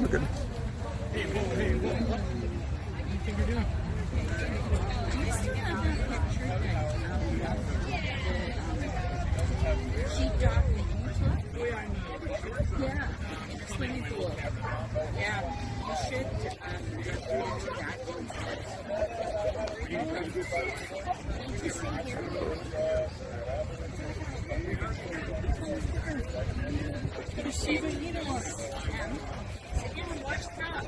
Good. Hey, what do you think you're doing? Do you still have that picture that she dropped the ink? Oh, yeah, I know. Yeah, swimming pool. Yeah, you should just put it into that instead. Need to see here. She's a little one. Sit down and watch that.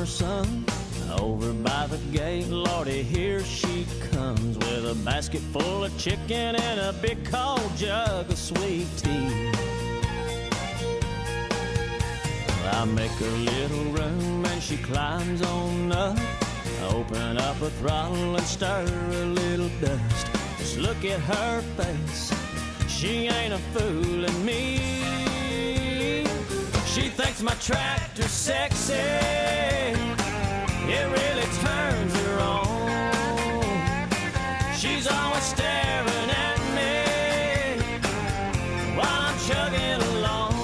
Sun over by the gate, Lordy, here she comes with a basket full of chicken and a big cold jug of sweet tea. I make her little room and she climbs on up, open up a throttle and stir a little dust. Just look at her face, she ain't a fooling me. She thinks my tractor's sexy, it really turns her on. She's always staring at me while I'm chugging along.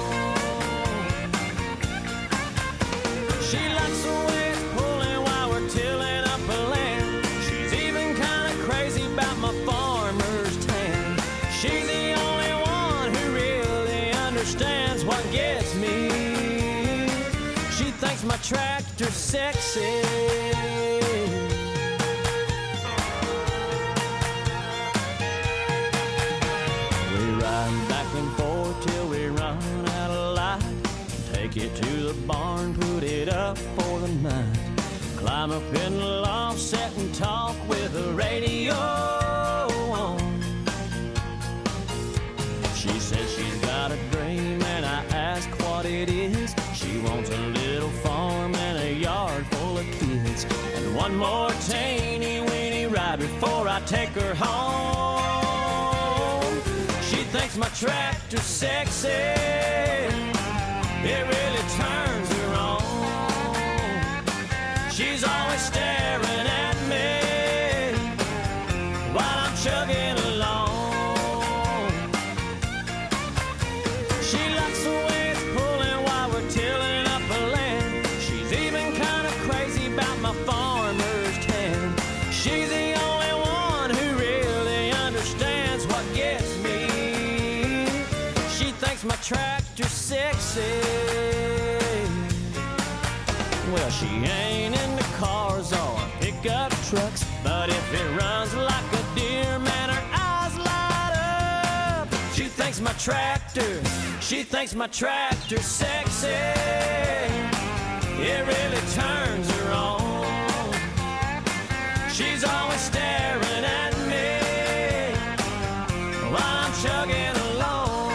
She likes the way it's pulling while we're tilling up a land. She's even kind of crazy about my farmer's tan. She's the only one who really understands what gets me. She thinks my tractor's sexy. Till we run out of light. Take it to the barn, put it up for the night. Climb up in the loft, sit and talk with the radio on. She says she's got a dream, and I ask what it is. She wants a little farm and a yard full of kids, and one more teeny-weeny ride before I take her home. She thinks my tractor's sexy. It really turns her on. She's always staring at me while I'm chugging along. She likes the way it's pulling while we're tilling up the land. She's even kind of crazy about my farmer's tan. She's the only one who really understands what gets me. She thinks my tractor's sexy. Well, she ain't into cars or pickup trucks, but if it runs like a deer, man, her eyes light up. She thinks my tractor's sexy. It really turns her on. She's always staring at me while I'm chugging along.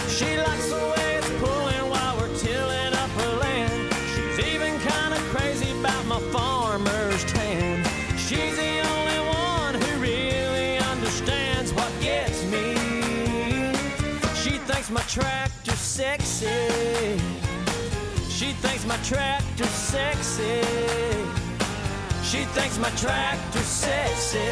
She likes the way it's pulling while we're tilling up her land. She's even kind of crazy about my farmer's tan. She's the only one who really understands what gets me. She thinks my tractor's sexy. She thinks my tractor's sexy. She thinks my tractor's sexy.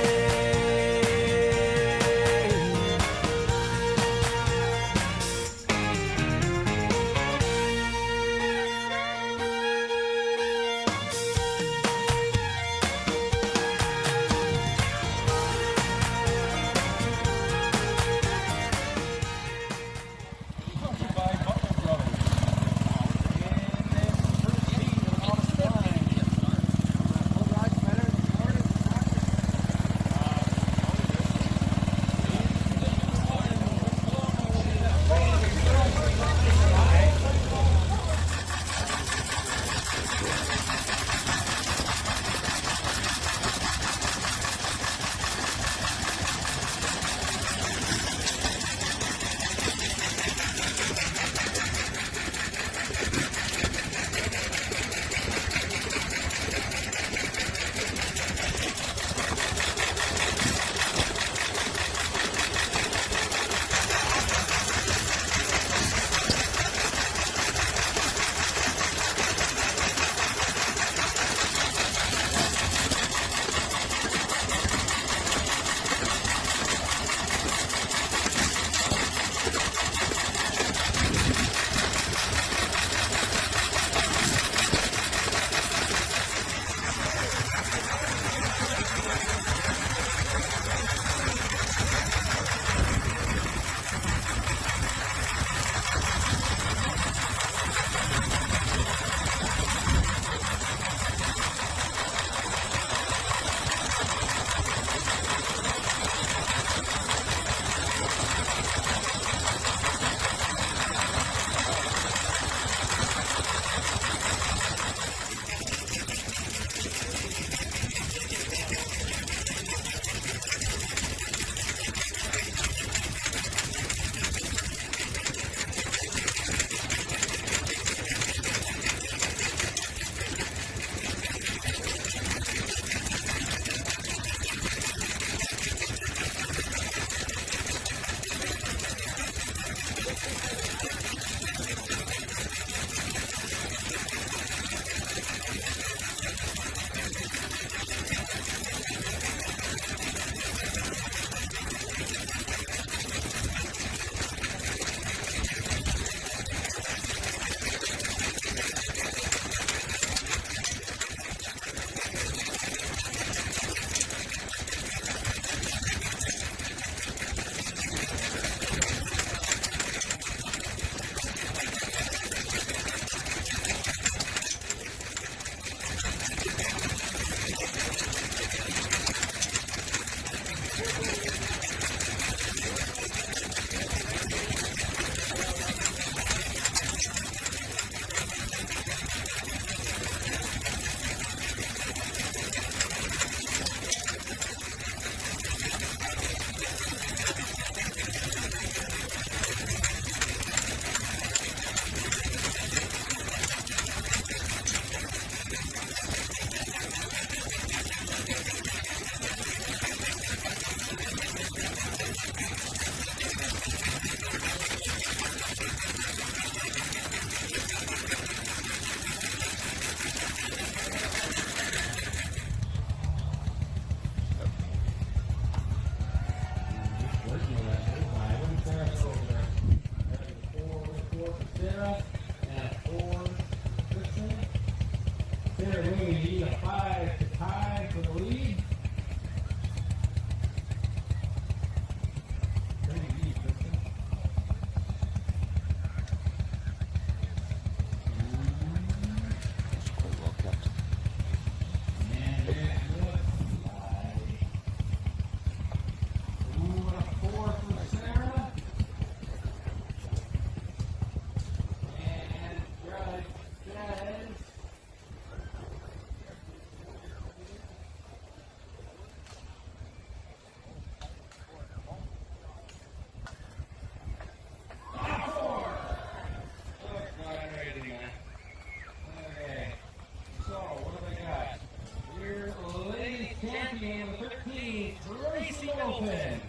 Middleton.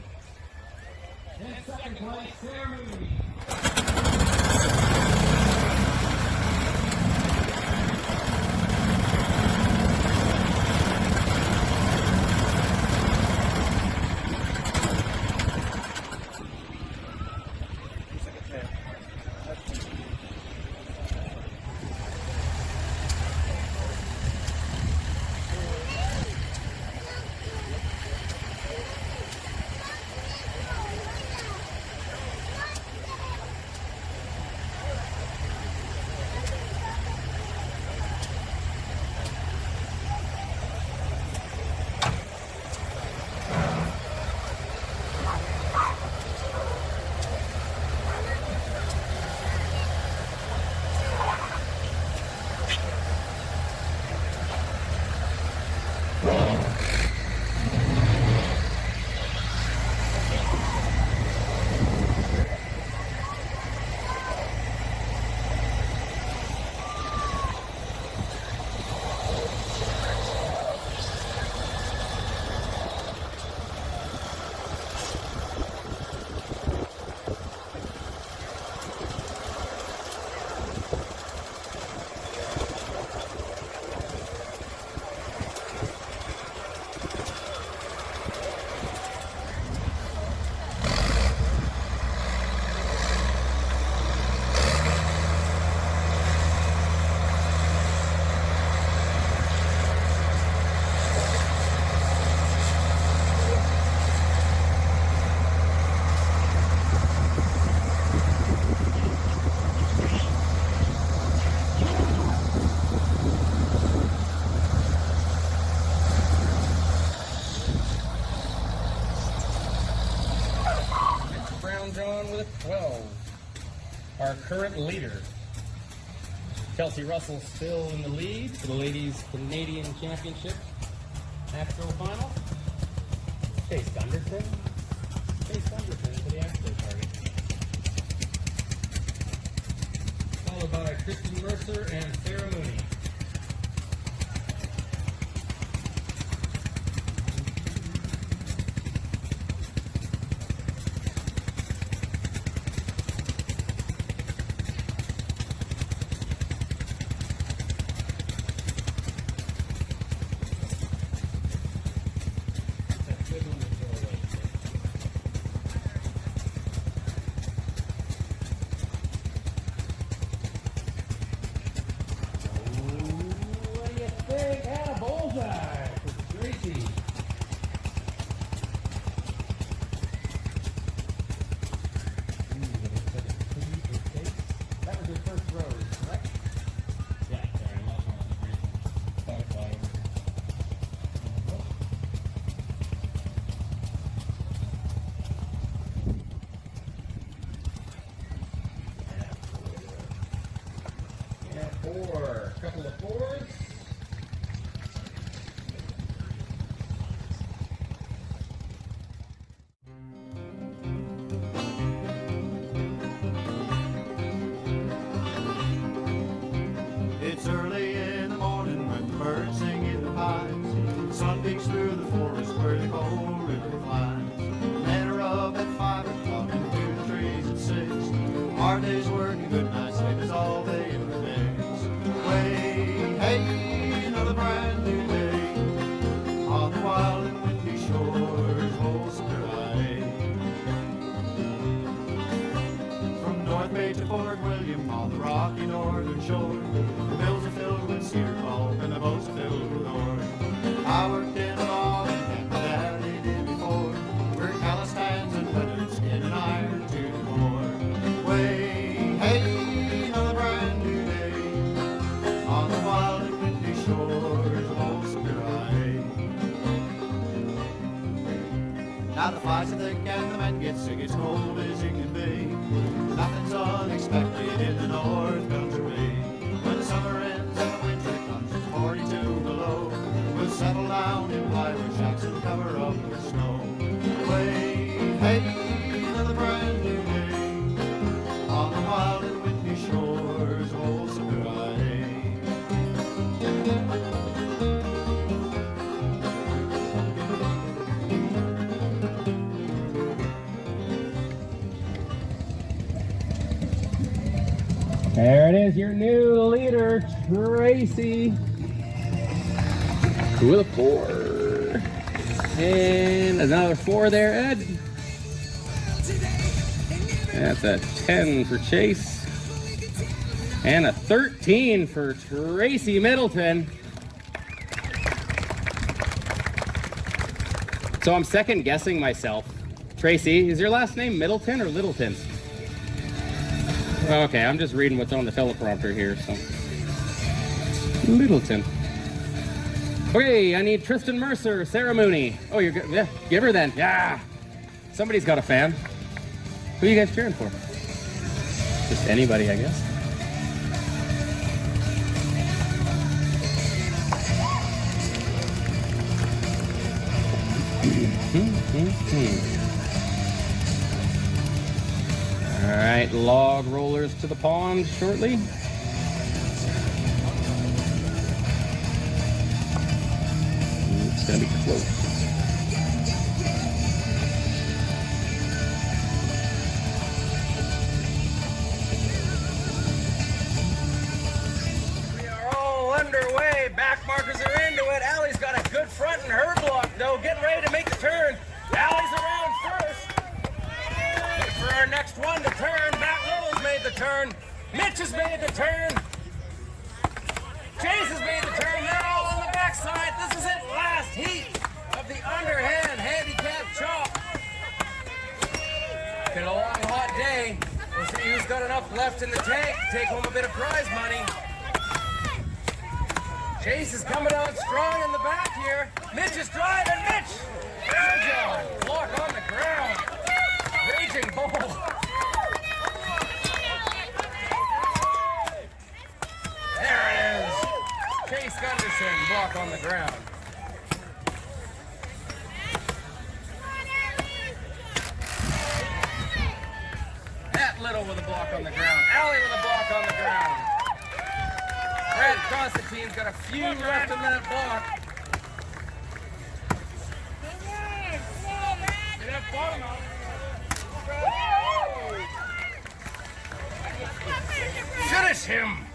In second place, Sarah Moody. with 12. Our current leader, Kelsey Russell, still in the lead for the Ladies Canadian Championship Astro Final. Chase Duncan for the Astro target. Followed by Kristen Mercer and Sarah Mooney. Four, couple of fours. It's early in the morning when the birds sing in the pines. The sun peeks through the forest where the cold river flies. Men are up at 5 o'clock and through the trees at 6. Hard day's work and good night's sleep is all they ever mix. Hey, another brand new day on the wild and windy shores of old Sarai. From North Bay to Fort William on the rocky northern shore, the mills are filled with cedar pulp and the boats are filled with ore. I worked in a log and my daddy did before, where callous hands and weathered skin and iron to the core. Hey, another brand new day on the wild and windy shores of old Sarai. Now the fights are thick and the men get sick, it's cold as it can be. Nothing's unexpected in the North Country. When the summer ends and the winter comes, it's 42 below. We'll settle down in plywood shacks and cover up with snow. Hey, another brand new day on the wild and windy shores of old Sarai. There it is, your new leader, Tracy, with a 4. And another 4 there, Ed. That's a 10 for Chase. And a 13 for Tracy Middleton. So I'm second guessing myself. Tracy, is your last name Middleton or Littleton? Okay, I'm just reading what's on the teleprompter here, so. Littleton. Okay, I need Tristan Mercer, Sarah Mooney. Oh, you're good. Yeah, give her then. Yeah. Somebody's got a fan. Who are you guys cheering for? Just anybody, I guess. All right, log rollers to the pond shortly. It's gonna be close. We are all underway. Back markers are into it. Allie's got a good front in her block, though. Getting ready to make the turn. Allie's around first. Wait for our next one to turn. Back Little's made the turn. Mitch has made the turn. Chase has made the turn. They're all on the backside. This is it. Last heat of the underhand handicap chop. Been a long, hot day. We'll see who's got enough left in the tank to take home a bit of prize money. Chase is coming out strong in the back here. Mitch is driving. Mitch! Good job. Block on the ground. Raging bull. There it is. Chase Gunderson, block on the ground. Matt Little with a block on the ground. Allie with a block on the ground. Brad Constantine's got a few left in that block. Get that bottom out. Finish him.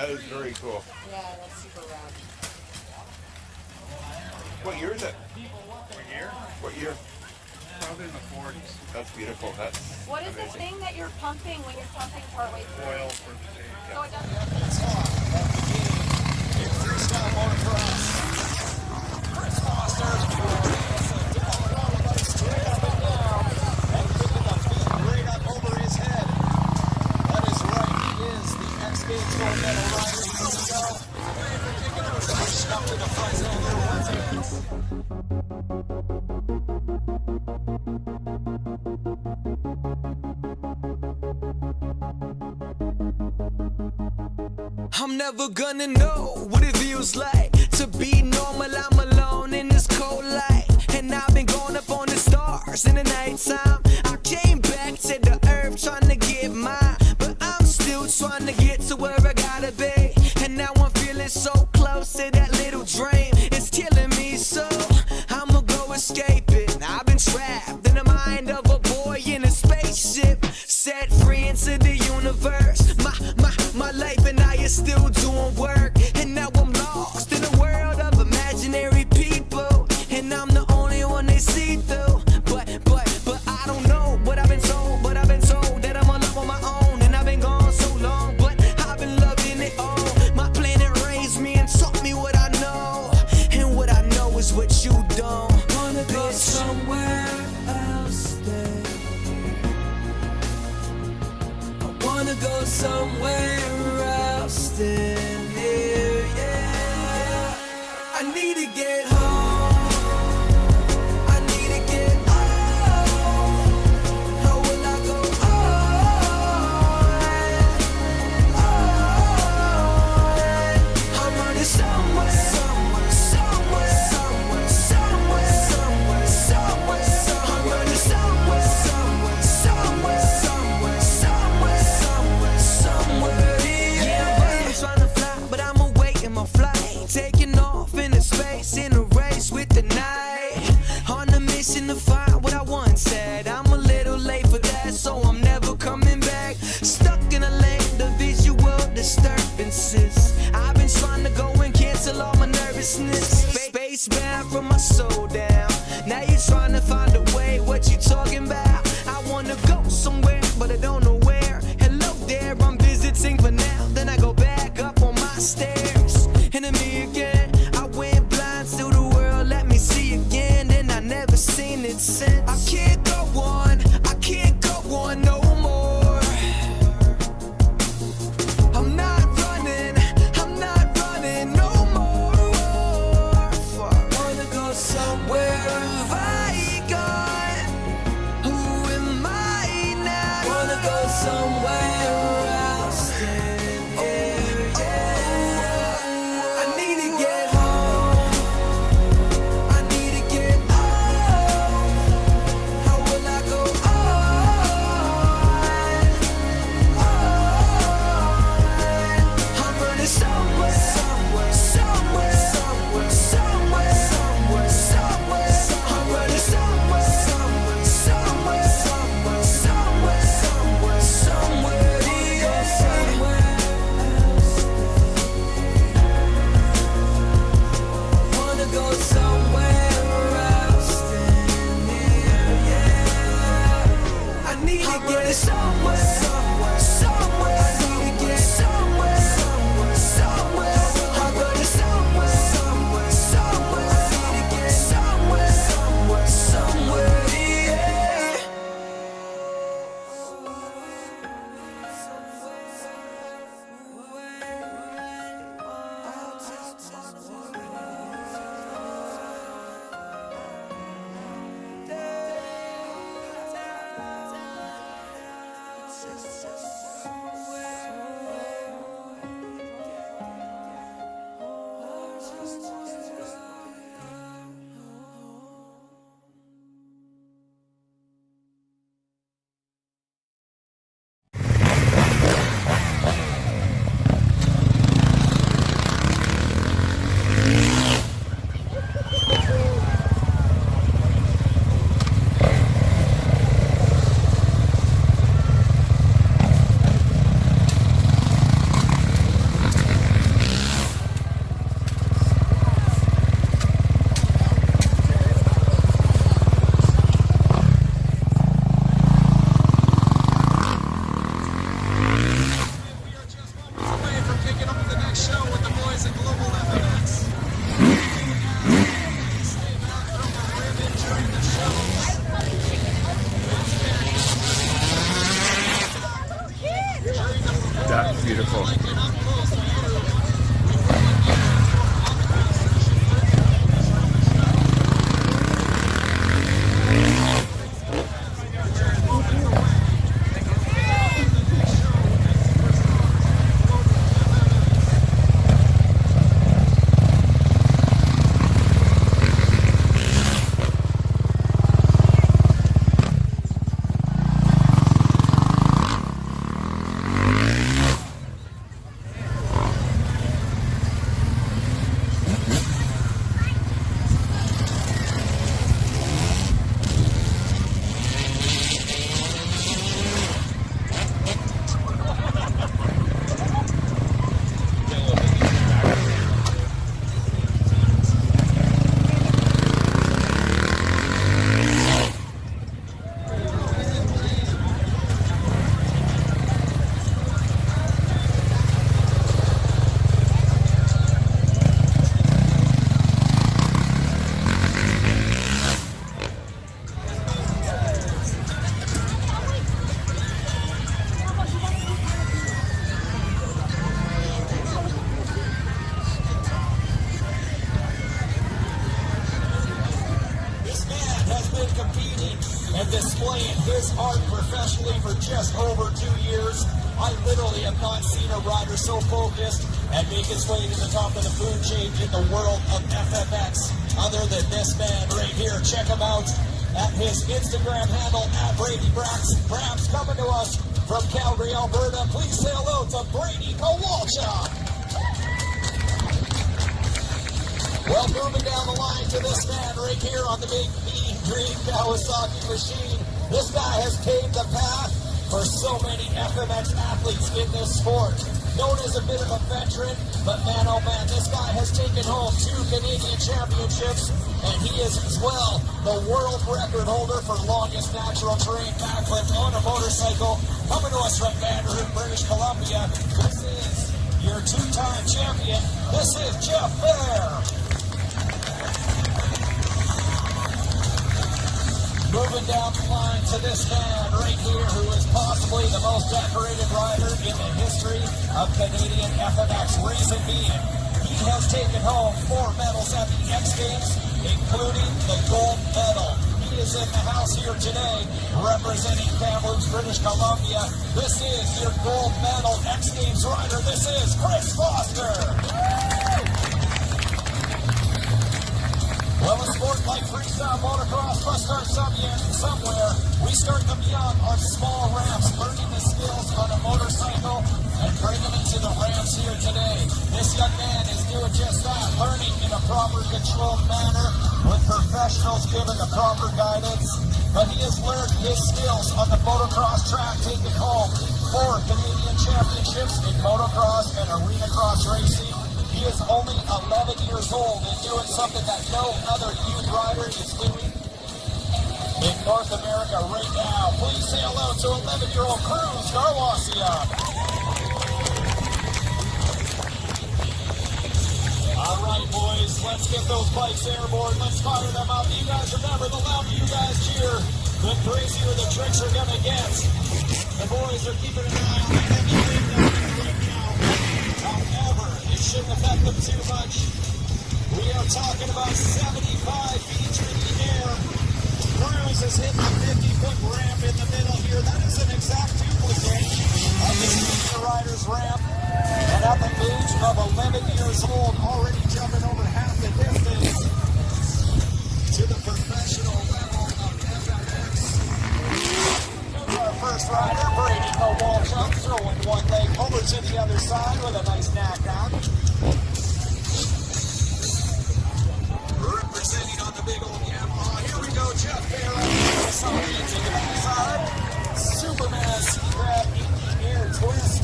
That is very cool. Yeah, that's super rad. What year is it? What year? What year? Probably in the 40s. That's beautiful. That's What is the amazing. thing that you're pumping when you're pumping partway through? Oil for the day. So it doesn't. I'm never gonna know what it feels like to be normal. I'm alone in this cold light, and I've been going up on the stars in the nighttime. I came back to the earth trying to get mine, but I'm still trying to get to where I gotta be. And now I'm feeling so close to that little dream. It's killing me, so I'ma go escape it. I've been trapped in the mind of a boy in a spaceship, set free into the universe. My life and I is still doing work, and now I'm lost in a world of imaginary people, and I'm the only one they see through. But I don't know what I've been told, but I've been told that I'm alone on my own, and I've been gone so long, but I've been loving it all. My planet raised me and taught me what I know, and what I know is what you don't. Wanna go somewhere else then. Wanna go somewhere else than here, yeah. I need to get home. I need to get home. How will I go on? I'm running somewhere, somewhere, somewhere, somewhere, somewhere, somewhere, somewhere, somewhere. I'm running somewhere, somewhere, somewhere, somewhere, somewhere, somewhere, somewhere. Yeah, I'm trying to fly, but I'm awaiting my flight, taking off into space in a race with the night. On a mission to find what I once had. I'm a little late for that, so I'm never coming back. Stuck in a land of visual disturbances. I've been trying to go and cancel all my nervousness. Space bound from my soul down. Now you're trying to find a way. What you talking about? I wanna go somewhere, but I don't know where. Hello there, I'm visiting for now. Then I go back up on my stairs. And then me again. I went blind to the world. Let me see again. And I never seen it since. I can't go on. I can't go on no more. I'm not running. I'm not running no more. Wanna go somewhere. Have I gone? Who am I now? Wanna go somewhere else than here, yeah. I need to get home. I need to get home. How will I go on? I'm running somewhere, somewhere, somewhere, somewhere, somewhere, somewhere, somewhere. I'm running somewhere, somewhere, somewhere, somewhere, somewhere, somewhere, somewhere. Yeah, somewhere else. Wanna go somewhere else than here, yeah. I need to get somewhere, somewhere, somewhere. I need to get somewhere, somewhere, somewhere. I'm going somewhere, somewhere, somewhere. I need to get somewhere, somewhere, somewhere, yeah. beautiful. and displaying his art professionally for just over 2 years. I literally have not seen a rider so focused and make his way to the top of the food chain in the world of FMX other than this man right here. Check him out at his Instagram handle at Brady Brax. Perhaps coming to us from Calgary, Alberta. Please say hello to Brady Cowichan. Well, moving down the line to this man right here on the big Mean Green Kawasaki machine. This guy has paved the path for so many FMX athletes in this sport. Known as a bit of a veteran, but man, oh man, this guy has taken home 2 Canadian championships, and he is as well the world record holder for longest natural terrain backflip on a motorcycle. Coming to us from Vancouver, British Columbia, this is your 2-time champion. This is Jeff Fair. Moving down the line to this man right here, who is possibly the most decorated rider in the history of Canadian FMX. Reason being, he has taken home 4 medals at the X Games, including the gold medal. He is in the house here today, representing Kamloops, British Columbia. This is your gold medal X Games rider. This is Chris Foster. Well, a sport like freestyle motocross must start somewhere. We start them young on small ramps, learning the skills on a motorcycle and bring them into the ramps here today. This young man is doing just that, learning in a proper controlled manner with professionals given the proper guidance. But he has learned his skills on the motocross track, taking home 4 Canadian championships in motocross and arena cross racing. He is only 11 years old and doing something that no other youth rider is doing in North America right now. Please say hello to 11-year-old Cruz Garwasia. All right, boys, let's get those bikes airborne. Let's fire them up. You guys remember, the louder you guys cheer, the crazier the tricks are going to get. The boys are keeping an eye on the heavy weight down there right now. However, it shouldn't affect them too much. We are talking about 75 feet through the air. Cruz has hit the 50-foot ramp in the middle here. That is an exact duplicate of the senior rider's ramp. And at the age of 11 years old, already jumping over half the distance to the professional level of FMX. Our first rider, Brady Cowichan, throwing one leg over to the other side with a nice knack down. Representing on the big old Yamaha. Here we go, Jeff Barrett. Somebody to the backside. Superman C-grab in the air twist.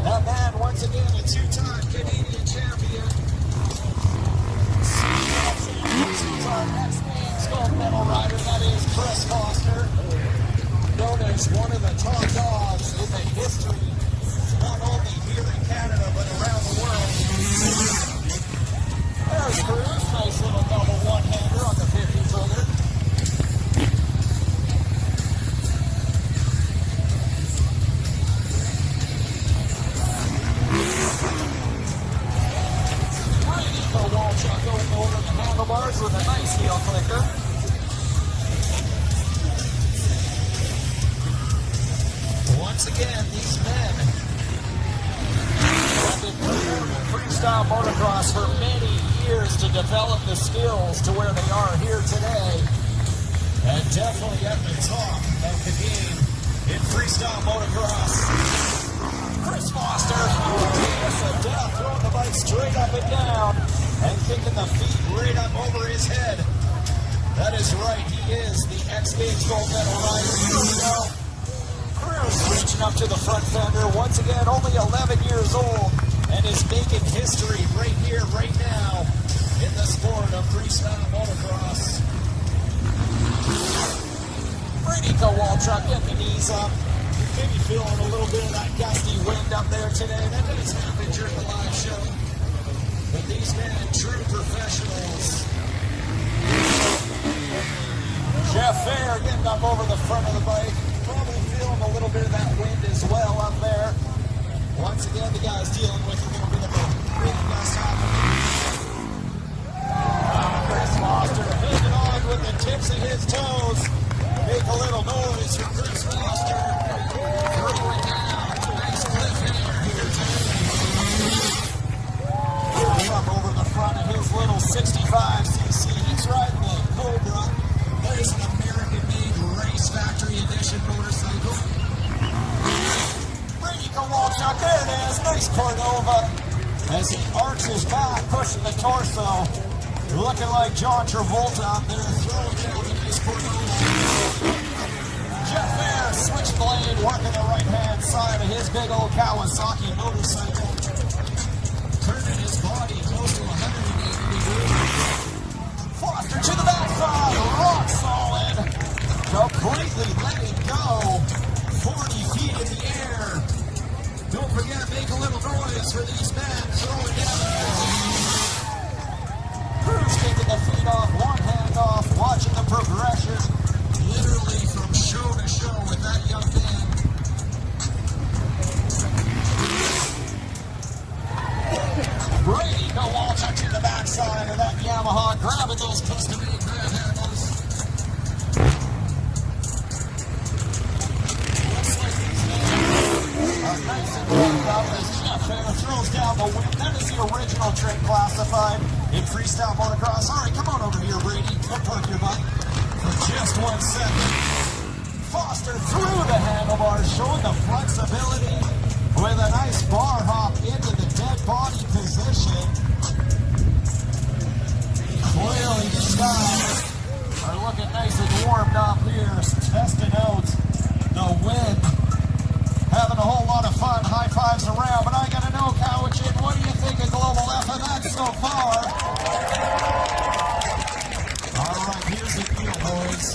That man, once again, a 2-time Canadian champion. C-grab 2-time X Games gold medal rider. That is Chris Foster, known as one of the top dogs in the history, not only here in Canada, but around the world. There's Cruz, nice little double one-hander on the 50-footer. once again, these men have been playing freestyle motocross for many years to develop the skills to where they are here today. And definitely at the top of the game in freestyle motocross. Chris Foster, it's a death, throwing the bike straight up and down and kicking the feet right up over his head. That is right, he is the X Games gold medal rider. Here we go. Cruz reaching up to the front fender, once again only 11 years old, and is making history right here, right now, in the sport of freestyle motocross. Brady Kowalczyk getting the knees up. Maybe feeling a little bit of that gusty wind up there today. That doesn't happen during the live show. But these men, true professionals. Jeff Fair getting up over the front of the bike. Probably feeling a little bit of that wind as well up there. Once again, the guy's dealing with a little bit of a wind gust happening. Chris Foster hanging on with the tips of his toes. Make a little noise for Chris Foster. Throwing down. Nice cliffhanger here today. Up over the front of his little 65cc. He's riding the Cobra. There's an American-made Race Factory Edition motorcycle. Brady Kowalczyk, there it is. Nice Cordova. As he arches back, pushing the torso. Looking like John Travolta out there, throwing down a nice Cordova. Jeff Fair, switchblade, working the right-hand side of his big old Kawasaki motorcycle. Turning his body close to 180 degrees. Foster to the backside, rock solid. Completely letting go. 40 feet in the air. Don't forget, make a little noise for these men throwing down. Cruz taking the feet off, one hand off, watching the progression, literally from show to show with that young man. Brady Kowalczyk to the backside of that Yamaha, grabbing those custom-made grab handles. Looks like these men are nice and warmed up as Jeff Fair throws down the wind. That is the original trick classified in freestyle motocross. All right, come on over here, Brady. Go park your bike for just 1 second. Foster through the handlebars, showing the flexibility with a nice bar hop into the dead body position. Clearly, these guys are looking nice and warmed up here, testing out the wind. Having a whole lot of fun, high fives around, but I gotta know, Cowichan, what do you think of GlobalFMX so far? Alright, here's the deal, boys.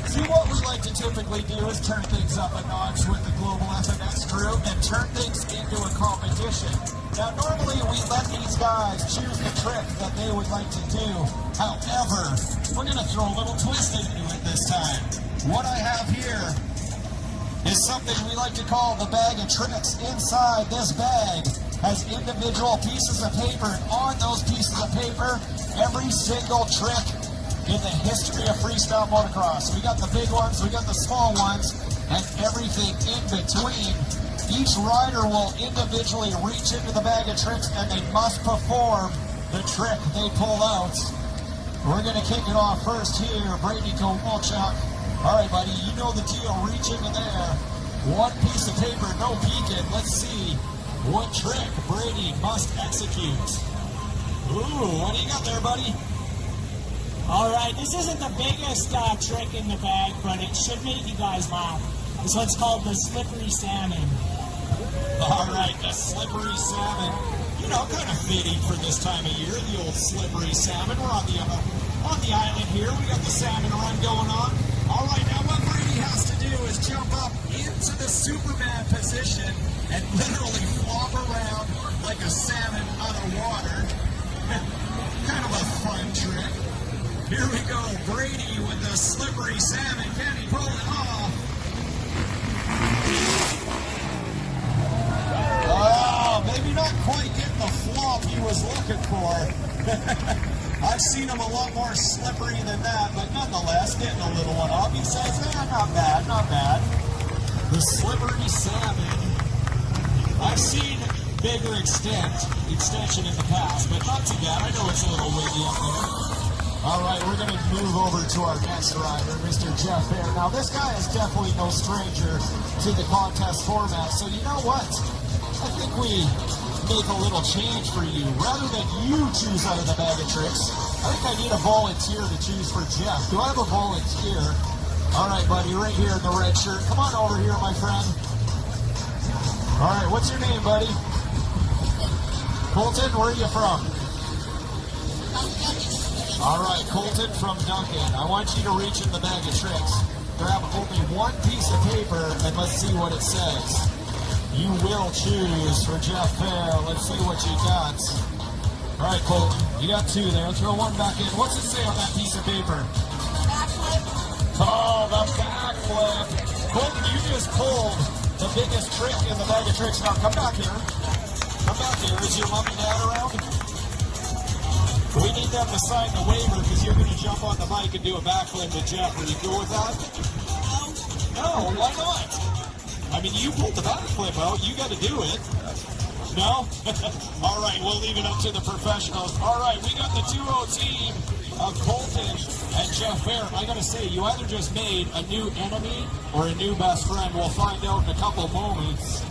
See, what we like to typically do is turn things up a notch with the GlobalFMX crew and turn things into a competition. Now, normally we let these guys choose the trick that they would like to do. However, we're gonna throw a little twist into it this time. What I have here is something we like to call the bag of tricks. Inside this bag has individual pieces of paper, and on those pieces of paper, every single trick in the history of freestyle motocross. We got the big ones, we got the small ones, and everything in between. Each rider will individually reach into the bag of tricks, and they must perform the trick they pull out. We're going to kick it off first here, Brady Kowalczyk. All right, buddy, you know the deal. Reach into there. One piece of paper, no peeking. Let's see what trick Brady must execute. Ooh, what do you got there, buddy? All right, this isn't the biggest trick in the bag, but it should make you guys laugh. This one's called the slippery salmon. All right, the slippery salmon. You know, kind of fitting for this time of year, the old slippery salmon. We're on the island here. We got the salmon run going on. All right, now what Brady has to do is jump up into the Superman position and literally flop around like a salmon out of water. Kind of a fun trick. Here we go, Brady with the slippery salmon. Can he pull it off? Oh, maybe not quite getting the flop he was looking for. I've seen him a lot more slippery than that, but nonetheless, getting a little one off. He says, not bad, not bad. the slippery salmon. I've seen bigger extension in the past, but not too bad. I know it's a little windy up there. All right, we're going to move over to our next rider, Mr. Jeff Fair. Now, this guy is definitely no stranger to the contest format, so you know what? I think we make a little change for you. Rather than you choose out of the bag of tricks, I think I need a volunteer to choose for Jeff. Do I have a volunteer? All right, buddy, right here in the red shirt. Come on over here, my friend. All right, what's your name, buddy? Colton, where are you from? All right, Colton from Duncan. I want you to reach in the bag of tricks. Grab only one piece of paper and let's see what it says. You will choose for Jeff Fair. Let's see what you got. All right, Colton, you got two there. Throw one back in. What's it say on that piece of paper? Backflip. Oh, the backflip. Colton, you just pulled the biggest trick in the bag of tricks. Now, come back here. Come back here. Is your mom and dad around? We need them to sign the waiver because you're going to jump on the bike and do a backflip with Jeff. Are you cool with that? No, why not? I mean, you pulled the backflip out. You got to do it. No? All right, we'll leave it up to the professionals. All right, we got the 2-0 team of Colton and Jeff Fair. I got to say, you either just made a new enemy or a new best friend. We'll find out in a couple moments.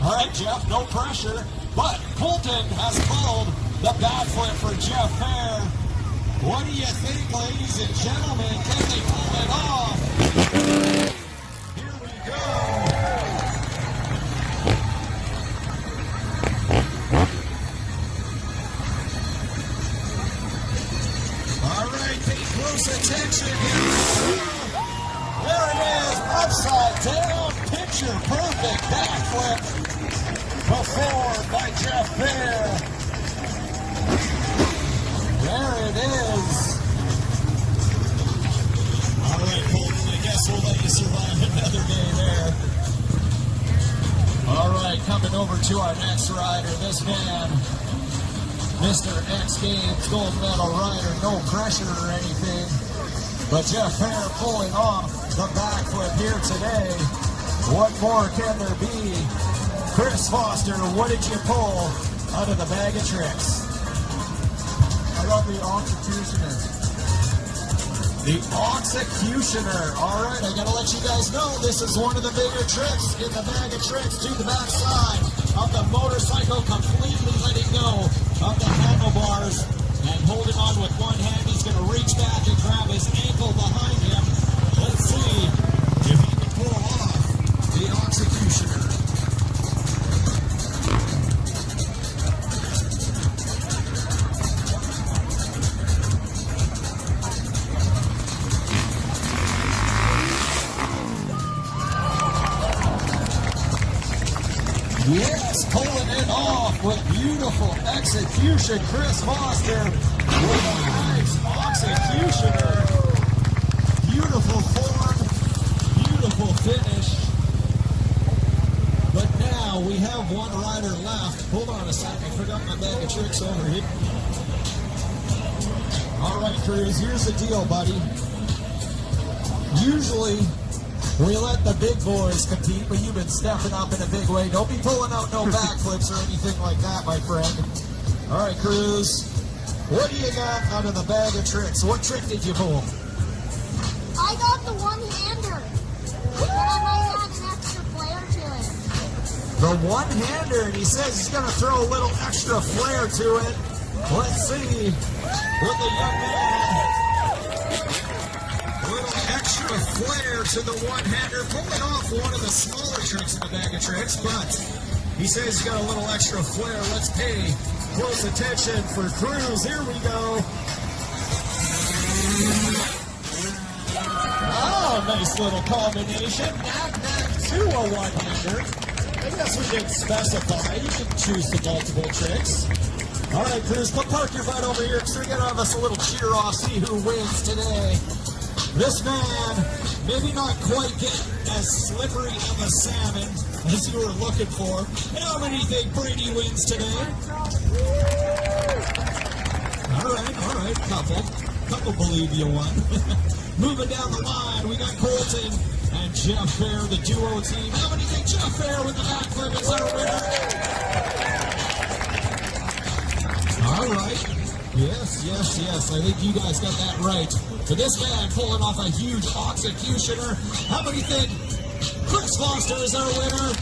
All right, Jeff, no pressure. But Colton has called the backflip for Jeff Fair. What do you think, ladies and gentlemen? Can they pull it off? Here we go. All right, pay close attention here. There it is, upside down, picture perfect backflip performed by Jeff Fair. There it is. All right, Colton, I guess we'll let you survive another day there. All right, coming over to our next rider, this man, Mr. X Games gold medal rider, no pressure or anything, but Jeff Fair pulling off the backflip here today. What more can there be? Chris Foster, what did you pull out of the bag of tricks? I got the Executioner. The Executioner. All right, I gotta let you guys know this is one of the bigger tricks in the bag of tricks. To the backside of the motorcycle, completely letting go of the handlebars and holding on with one hand. He's gonna reach back and grab his ankle behind him. Let's see if he can pull off the Executioner. Yes, pulling it off with beautiful execution. Chris Foster with a nice Executioner. Beautiful form, beautiful finish. But now we have one rider left. Hold on a second, I forgot my bag of tricks over here. All right, Cruz, here's the deal, buddy. Usually, we let the big boys compete, but you've been stepping up in a big way. Don't be pulling out no backflips or anything like that, my friend. All right, Cruz, what do you got out of the bag of tricks? What trick did you pull? I got the one-hander. But I might add an extra flair to it. The one-hander, and he says he's going to throw a little extra flair to it. Let's see what the young man... Extra flair to the one-hander, pulling off one of the smaller tricks in the bag of tricks, but he says he's got a little extra flair. Let's pay close attention for Cruz. Here we go. Oh, nice little combination. Knack to a one-hander. I guess we didn't specify. You can choose the multiple tricks. All right, Cruz, come park your butt over here because we're going to have us a little cheer off, see who wins today. This man, maybe not quite getting as slippery of a salmon as you were looking for. How many think Brady wins today? All right, couple believe you won. Moving down the line, we got Colton and Jeff Fair, the duo team. How many think Jeff Fair with the backflip is our winner? All right. Yes. I think you guys got that right. For this man pulling off a huge executioner. How many think Chris Foster is our winner?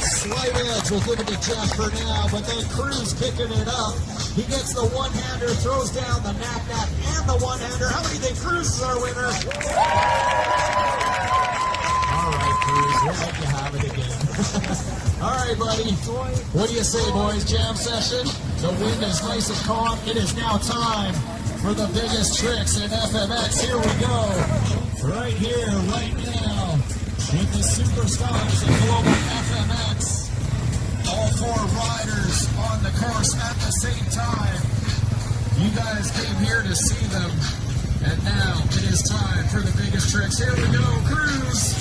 Slight edge. We'll give it to Jeff for now, but then Cruz picking it up. He gets the one-hander, throws down the knack-knack and the one-hander. How many think Cruz is our winner? All right, Cruz, we'll let you have it again. All right, buddy. What do you say, boys? Jam session? The wind is nice and calm. It is now time for the biggest tricks in FMX. Here we go. Right here, right now, with the superstars of GlobalFMX. All four riders on the course at the same time. You guys came here to see them, and now it is time for the biggest tricks. Here we go, Cruz.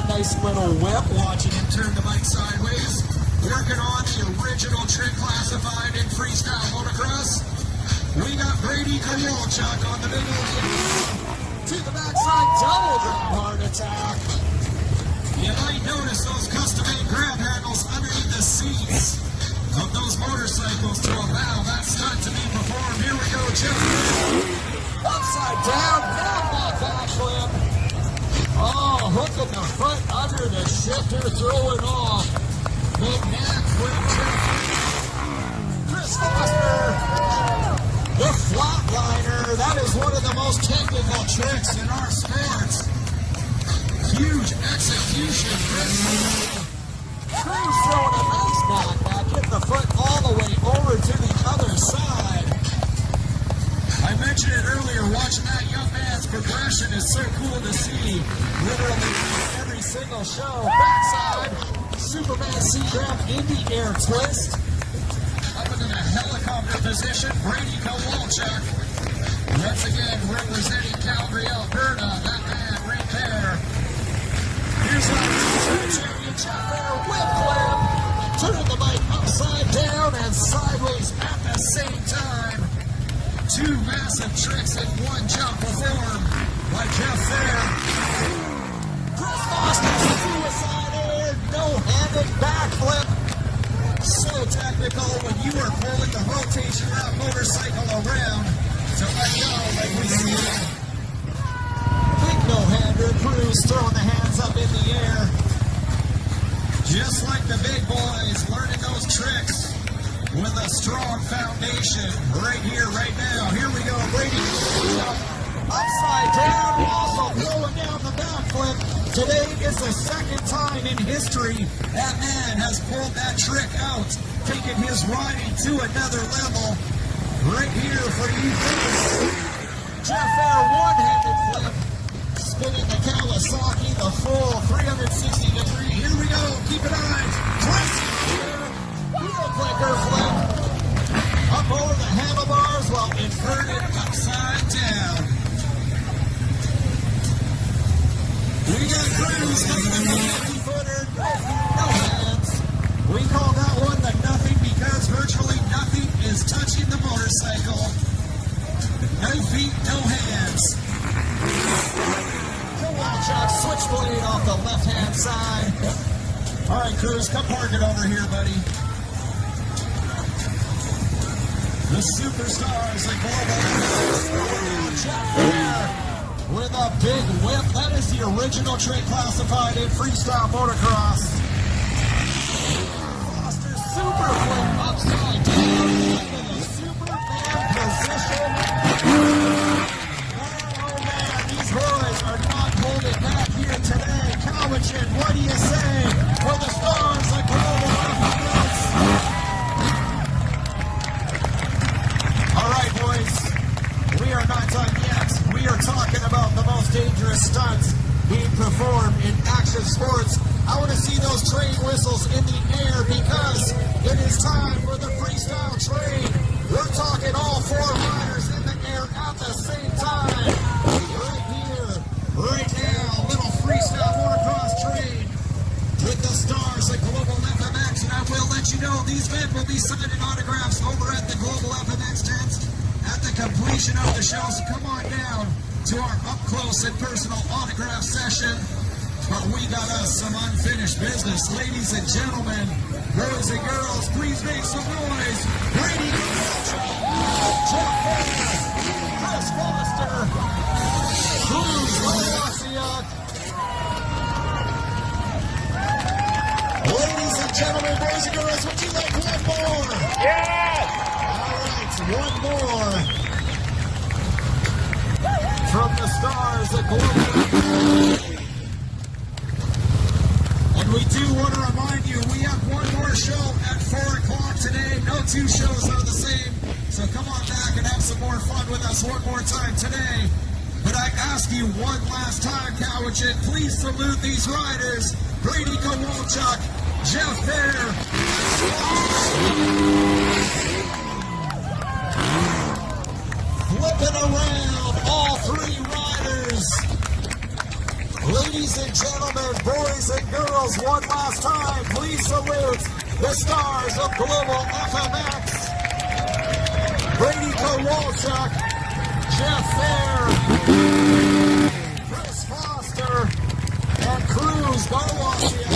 Nice little whip, watching him turn the bike sideways. Working on the original trick classified in freestyle motocross. We got Brady Kowalchuk on the middle to the backside, double grab hard attack. You might notice those custom-made grab handles underneath the seats of those motorcycles to allow that stunt to be performed. Here we go, Jeff. Upside down, that backflip. Oh, hooking the foot under the shifter, throwing off. Big knack flip. Chris Foster, the flatliner. That is one of the most technical tricks in our sports. Huge execution. Cruz throwing a nice knockback, hit the foot all the way over to the other side. I mentioned it earlier, watching that young man's progression is so cool to see. Literally every single show. Backside, Superman C-grab in the air twist. Up into the helicopter position, Brady Kowalchuk. Once again, representing Calgary, Alberta. That man right there. Here's our champion, Jeff Fair, whip flip. Turning the bike upside down and sideways at the same time. Two massive tricks in one jump performed by Jeff Fair. Chris Foster's suicide air, no-handed backflip. So technical when you are pulling the rotation of motorcycle around to let go like we see. Big no-hander, Cruz throwing the hands up in the air. Just like the big boys, learning those tricks with a strong foundation right here, right now. Here we go, Brady. Upside down, also throwing down the backflip. Today is the second time in history that man has pulled that trick out, taking his riding to another level. Right here for you. Jeff Fair, one-handed flip. Spinning the Kawasaki, the full 360 degree. Here we go, keep an eye. Crazy here. Wheel clicker flip. Up over the handlebars while inverted upside down. We got Cruz taking the 50-footer. No hands. We call that one the nothing because virtually nothing is touching the motorcycle. No feet, no hands. Kowalchuk, switchblade off the left-hand side. All right, Cruz, come park it over here, buddy. The superstars of GlobalFMX with a big whip. That is the original trick classified in freestyle motocross. Foster super flip upside down into the Superman position. Oh man, these boys are not holding back here today. Cowichan, what do you say for the stars of GlobalFMX? All right, boys, we are not done yet. We are talking about the most dangerous stunts being performed in action sports. I want to see those train whistles in the air because it is time for the freestyle train. We're talking all four riders in the air at the same time. Right here, right now, little freestyle motocross train with the stars at GlobalFMX. And I will let you know these men will be signing autographs over at the GlobalFMX tent at the completion of the show, so come on down to our up-close and personal autograph session. But we got us some unfinished business. Ladies and gentlemen, boys and girls, please make some noise. Brady, Jeff Fair, Chris Foster, Cruz Lawasiak. Ladies and gentlemen, boys and girls, would you like one more? Yes! All right, one more. From the stars at Global. And we do want to remind you, we have one more show at 4 o'clock today. No two shows are the same. So come on back and have some more fun with us one more time today. But I ask you one last time, Cowichan, please salute these riders. Brady Kowalchuk, Jeff Fair. Flipping around, all three riders. Ladies and gentlemen, boys and girls, one last time, please salute the stars of GlobalFMX. Brady Kowalchuk, Jeff Fair, Chris Foster, and Cruz Lawasiak.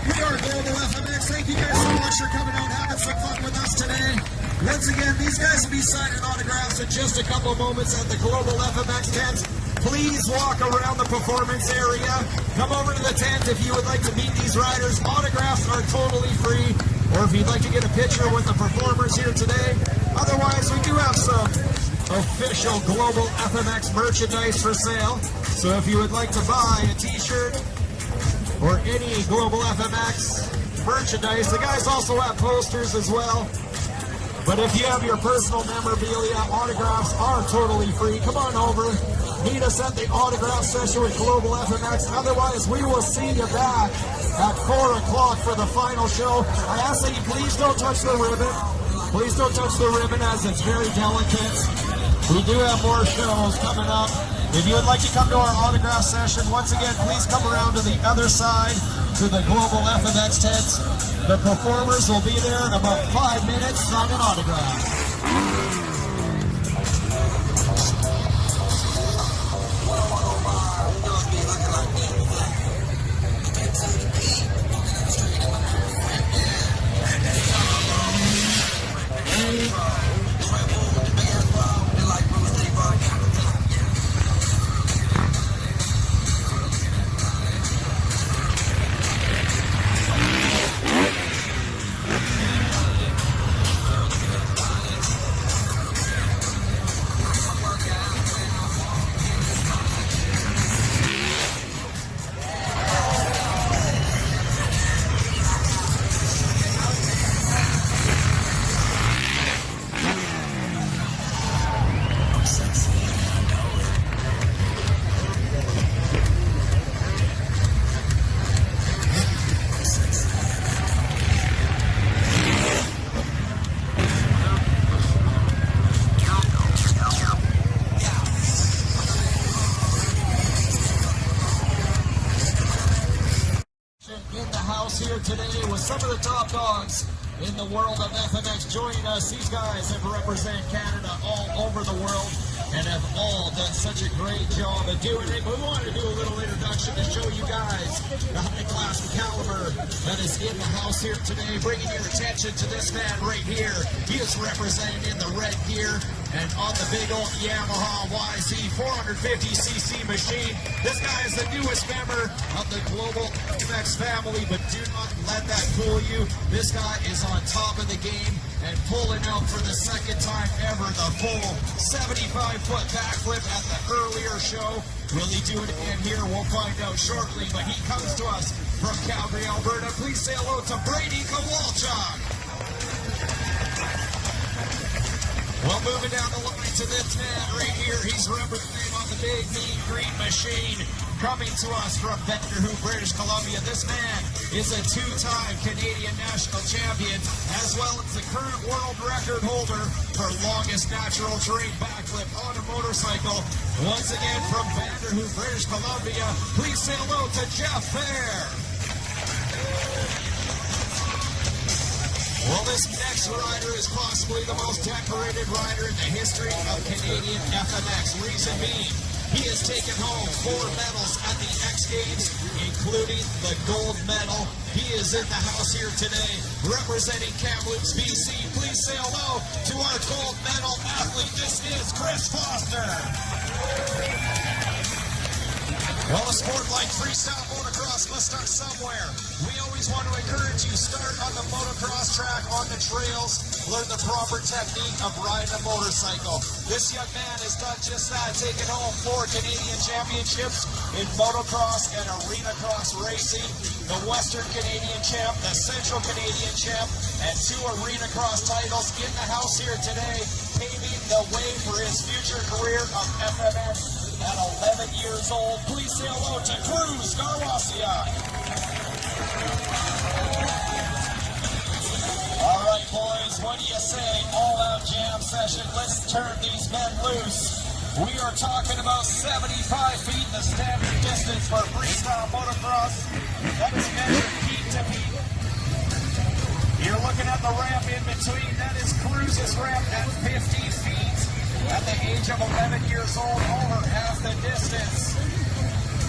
We are GlobalFMX. Thank you guys so much for coming out and having some fun with us today. Once again, these guys will be signing autographs in just a couple of moments at the GlobalFMX tent. Please walk around the performance area. Come over to the tent if you would like to meet these riders. Autographs are totally free, or if you'd like to get a picture with the performers here today. Otherwise, we do have some official GlobalFMX merchandise for sale. So if you would like to buy a t-shirt or any GlobalFMX merchandise, the guys also have posters as well. But if you have your personal memorabilia, autographs are totally free. Come on over. Meet us at the autograph session with GlobalFMX. Otherwise, we will see you back at 4 o'clock for the final show. I ask that you please don't touch the ribbon. Please don't touch the ribbon as it's very delicate. We do have more shows coming up. If you would like to come to our autograph session, once again, please come around to the other side to the GlobalFMX tent. The performers will be there in about 5 minutes signing autographs. Here today with some of the top dogs in the world of FMX joining us. These guys have represented Canada all over the world and have all done such a great job of doing it. We wanted to do a little introduction to show you guys the high class and caliber that is in the house here today. Bringing your attention to this man right here. He is represented in the red gear and on the big old Yamaha YZ 450cc machine. This guy is the newest member of the GlobalFMX family, but do not let that fool you. This guy is on top of the game and pulling out for the second time ever the full 75-foot backflip at the earlier show. Will he do it again here? We'll find out shortly, but he comes to us from Calgary, Alberta. Please say hello to Brady Kowalchuk. Well, moving down the line to this man right here. He's representing on the big mean green machine. Coming to us from Vancouver, British Columbia. This man is a two-time Canadian national champion, as well as the current world record holder for longest natural terrain backflip on a motorcycle. Once again from Vancouver, British Columbia, please say hello to Jeff Fair. Well, this next rider is possibly the most decorated rider in the history of Canadian FMX. Reason being, he has taken home 4 medals at the X Games, including the gold medal. He is in the house here today, representing Kamloops, BC. Please say hello to our gold medal athlete. This is Chris Foster. Well, a sport like freestyle motocross must start somewhere. We always want to encourage you, start on the motocross track, on the trails, learn the proper technique of riding a motorcycle. This young man has done just that, taking home 4 Canadian championships in motocross and arena cross racing, the Western Canadian champ, the Central Canadian champ, and 2 arena cross titles in the house here today, paving the way for his future career of FMX. At 11 years old, please say hello to Cruz Garwasia. All right, boys, what do you say? All-out jam session. Let's turn these men loose. We are talking about 75 feet, the standard distance for freestyle motocross. That is measured peak to peak. You're looking at the ramp in between. That is Cruz's ramp at 50 feet. At the age of 11 years old, over half the distance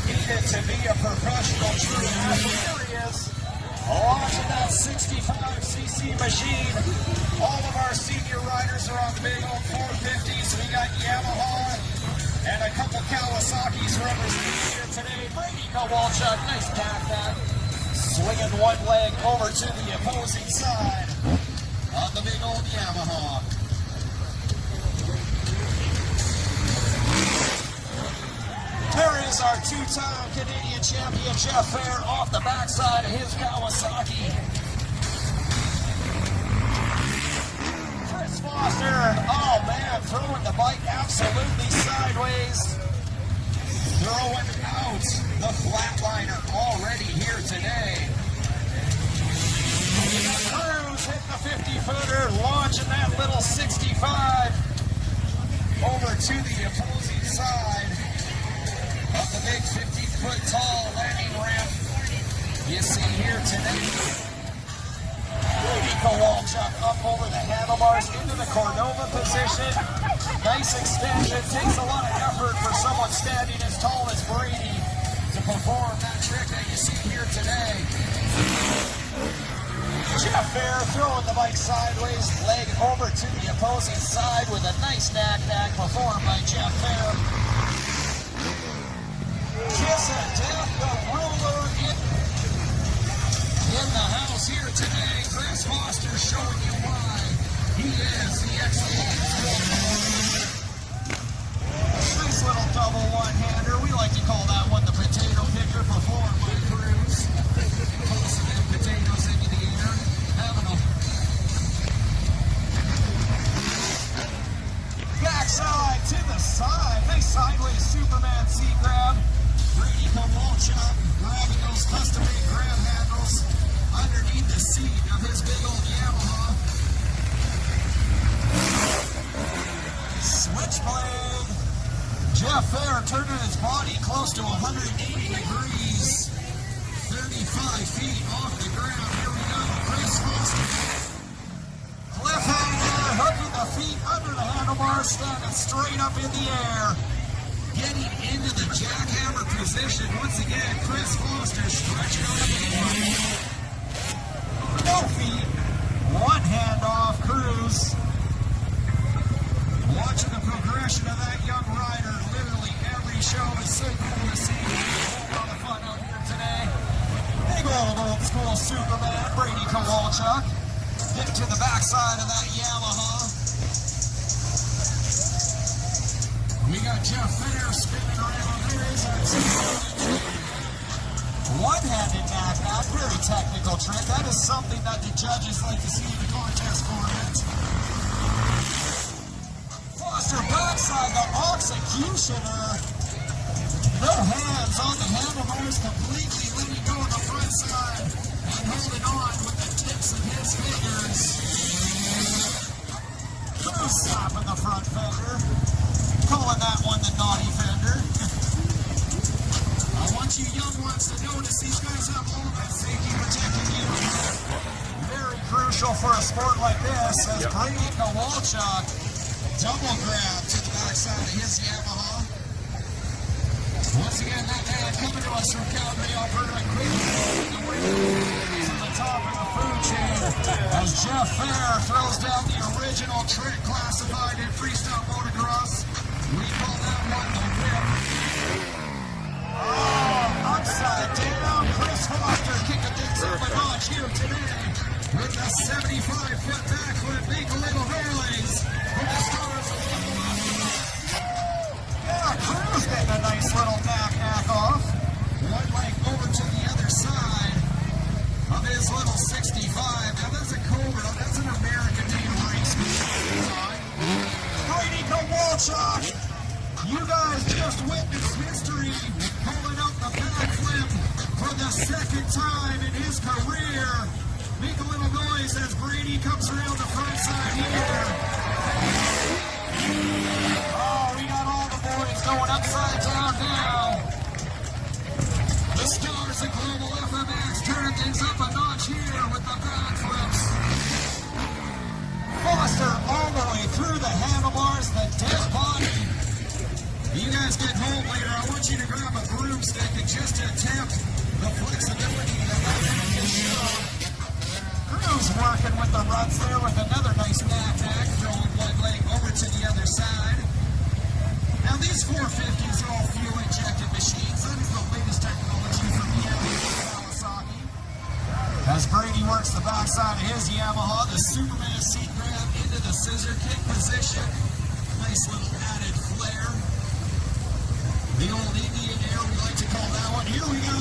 needed to be a professional true athlete. Here he is, launching that 65cc machine. All of our senior riders are on big old 450s. We got Yamaha and a couple Kawasaki's representing here today. Brady Kowalchuk, nice backpack. Swinging one leg over to the opposing side on the big old Yamaha. There is our 2-time Canadian champion, Jeff Fair, off the backside of his Kawasaki. Chris Foster, oh man, throwing the bike absolutely sideways. Throwing out the flatliner already here today. Cruz hitting the 50-footer, launching that little 65 over to the opposing side of the big 50-foot tall landing ramp you see here today. Brady Kowalchuk up over the handlebars into the Cordova position. Nice extension. Takes a lot of effort for someone standing as tall as Brady to perform that trick that you see here today. Jeff Fair throwing the bike sideways, leg over to the opposing side with a nice knack performed by Jeff Fair. Kiss of Death, the ruler in the house here today. Chris Foster showing you why he is the excellent. Nice little double one-hander. We like to call that one the potato picker, performed by Cruz. Posting them potatoes into the air. Having them. Backside to the side. Nice sideways Superman seat grab. Brady Kowalchuk grabbing those custom-made grab handles underneath the seat of his big old Yamaha. Switchblade. Jeff Fair turning his body close to 180 degrees. 35 feet off the ground. Here we go. Chris Foster. Cliffhanger, hooking the feet under the handlebars, standing straight up in the air. Getting into the jackhammer position once again. Chris Foster stretching out the body. No feet. One hand off. Cruz. Watching the progression of that young rider. Literally every show is so cool to see. A lot of fun out here today. Big old school Superman, Brady Kowalchuk. Getting to the backside of that Yamaha. We got Jeff Fair spinning around. There is our one-handed knack, very technical trick. That is something that the judges like to see in the contest format. Foster backside, the executioner. No hands on the handlebars, completely letting go on the front side and holding on with the tips of his fingers. Cruz slapping the front fender. Calling that one the naughty fender. I want you young ones to notice these guys have all that safety protecting you. Very crucial. crucial for a sport like this as Brady Kowalchuk double grab to the backside of his Yamaha. Once again, that man coming to us from Calgary, Alberta, quickly to the top of the food chain as Jeff Fair throws down the original trick classified in freestyle motocross. We call that one the whip. Oh, upside down, Chris Foster kicking things up a notch here today with the 75-foot backflip, make a little noise for the stars of yeah, Cruz getting a nice little knack off. One leg over to the other side of his little 65. Now that's a Cobra, that's an American-made race. Brady Kowalchuk, you guys just witnessed history pulling up the backflip for the second time in his career. Make a little noise as Brady comes around the front side here. Oh, we got all the boys going upside down now. The stars of GlobalFMX turning things up a notch here with the backflips. Foster all the way through the handlebars, the dead body. You guys get home later, I want you to grab a broomstick and just attempt the flexibility that can show. Cruz working with the runs there with another nice knack, throwing one leg over to the other side. Now these 450s are all fuel-injected machines. That is the latest technology from Kawasaki. As Brady works the backside of his Yamaha, the Superman seat grab into the scissor kick position. Nice little added flair. The old Indian air, we like to call that one. Here we go.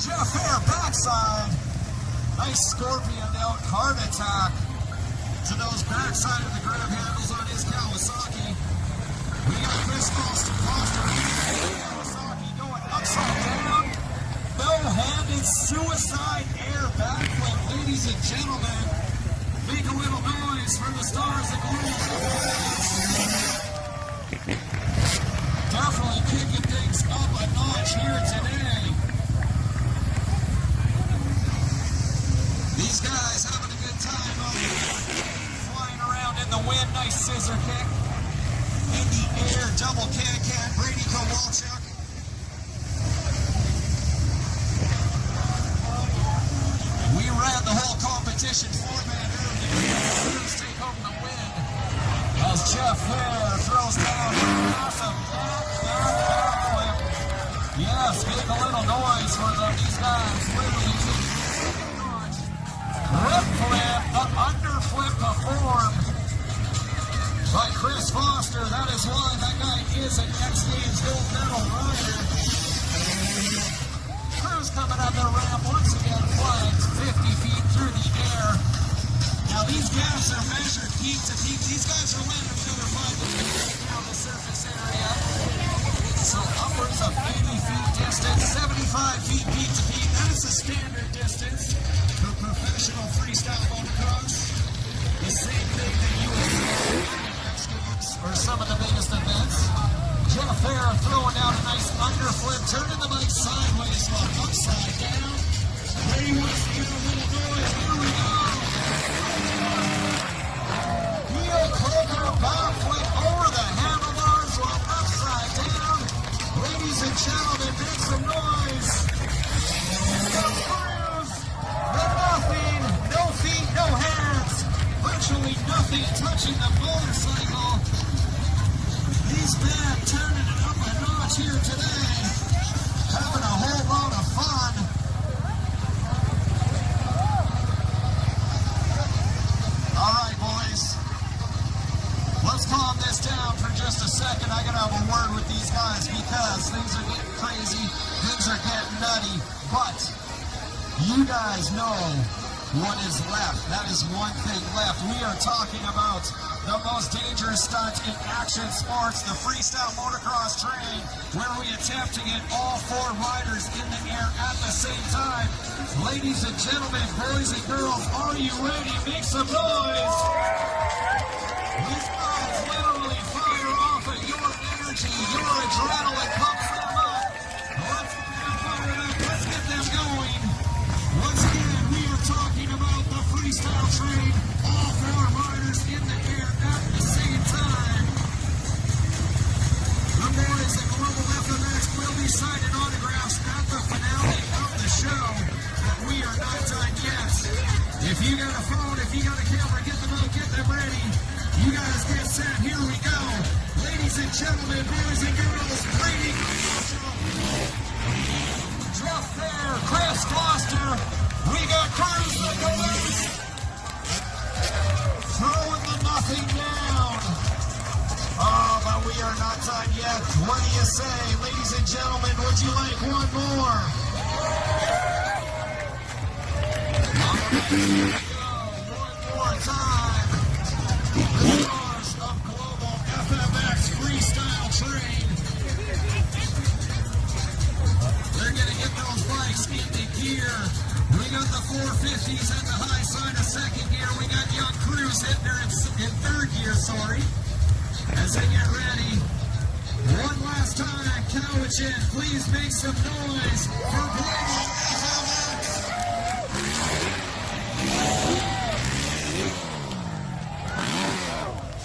Jeff Fair backside. Nice scorpion out card attack to those backside of the grab handles on his Kawasaki. We got Chris Foster Kawasaki going upside down. No-handed suicide air backflip, ladies and gentlemen. Make a little noise for the stars of GlobalFMX. Definitely kicking things up a notch here today. These guys having a good time flying around in the wind. Nice scissor kick. In the air, double can-can, Brady Kowalchuk. We ran the whole competition four-man earlier. Let's take home the win. As Jeff Fair throws down a massive backflip. Yes, make a little noise for them. These guys literally rip flip, the underflip performed by Chris Foster. That is why that guy is an X Games gold medal rider. Cruz coming out the ramp once again, flying 50 feet through the air. Now these gaps are measured peak to peak. These guys are landing another 5 feet down the surface area. So upwards of 80 feet distance, 75 feet peak to peak. That is the standard distance for professional freestyle motocross. The same thing that you would see X Games or some of the biggest events. Jeff Fair throwing out a nice underflip, turning the bike sideways while upside down. Brady wants to give a little noise. Here we go. Heel clicker backflip over the handlebars while upside down. Ladies and gentlemen, make some noise. No screws, nothing, no feet, no hands. Virtually nothing touching the motorcycle. These men turning it up a notch here today. Having a whole lot of fun. All right, boys. Let's calm this down for just a second. I gotta have a word with these guys because things are getting crazy. Things are getting nutty. But you guys know what is left. That is one thing left. We are talking about the most dangerous stunt in action sports, the freestyle motocross train, where we attempt to get all 4 riders in the air at the same time. Ladies and gentlemen, boys and girls, are you ready? Make some noise! These guys literally fire off at your energy, your adrenaline pumps them up. Let's get them fired up, let's get them going. Once again, we are talking about the you got a phone, if you got a camera, get them out, get them ready. You guys get set, here we go. Ladies and gentlemen, boys and girls, Brady, Jeff Fair, Chris Foster, we got Cruz Nicholas, throwing the nothing down. Oh, but we are not done yet. What do you say? Ladies and gentlemen, would you like one more? All right, here we go. One more time. The stars of Global FMX Freestyle Train. They're going to get those bikes into gear. We got the 450s at the high side of second gear. We got young Cruz hitting her in third gear, sorry. As they get ready, one last time, Cowichan, please make some noise for Global FMX.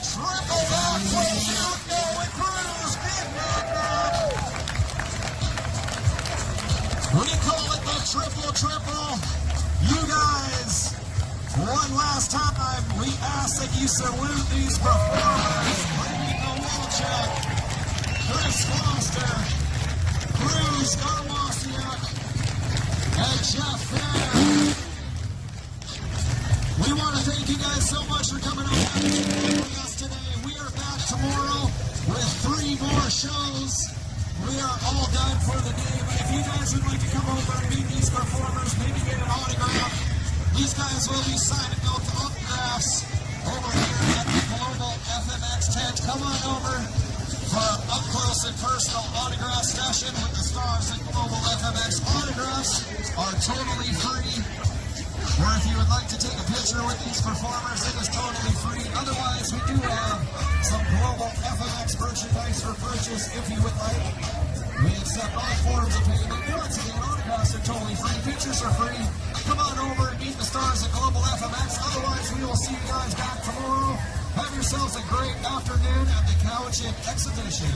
Triple knock from Duncan with Cruz, big knock. We call it the triple. You guys, one last time, we ask that you salute these performers. Chris Foster, Cruz Garwasiak, and Jeff Fair. We want to thank you guys so much for coming out and with us today. We are back tomorrow with 3 more shows. We are all done for the day, but if you guys would like to come over and meet these performers, maybe get an autograph, these guys will be signing autographs over here at the Global FMX tent. Come on over for an up-close and personal autograph session with the stars at Global FMX. Autographs are totally free. Or if you would like to take a picture with these performers, it is totally free. Otherwise, we do have some Global FMX merchandise for purchase if you would like. We accept all forms of payment. Once again, autographs are totally free. Pictures are free. Come on over and meet the stars at Global FMX. Otherwise, we will see you guys back tomorrow. Have yourselves a great afternoon at the Cowichan Exhibition.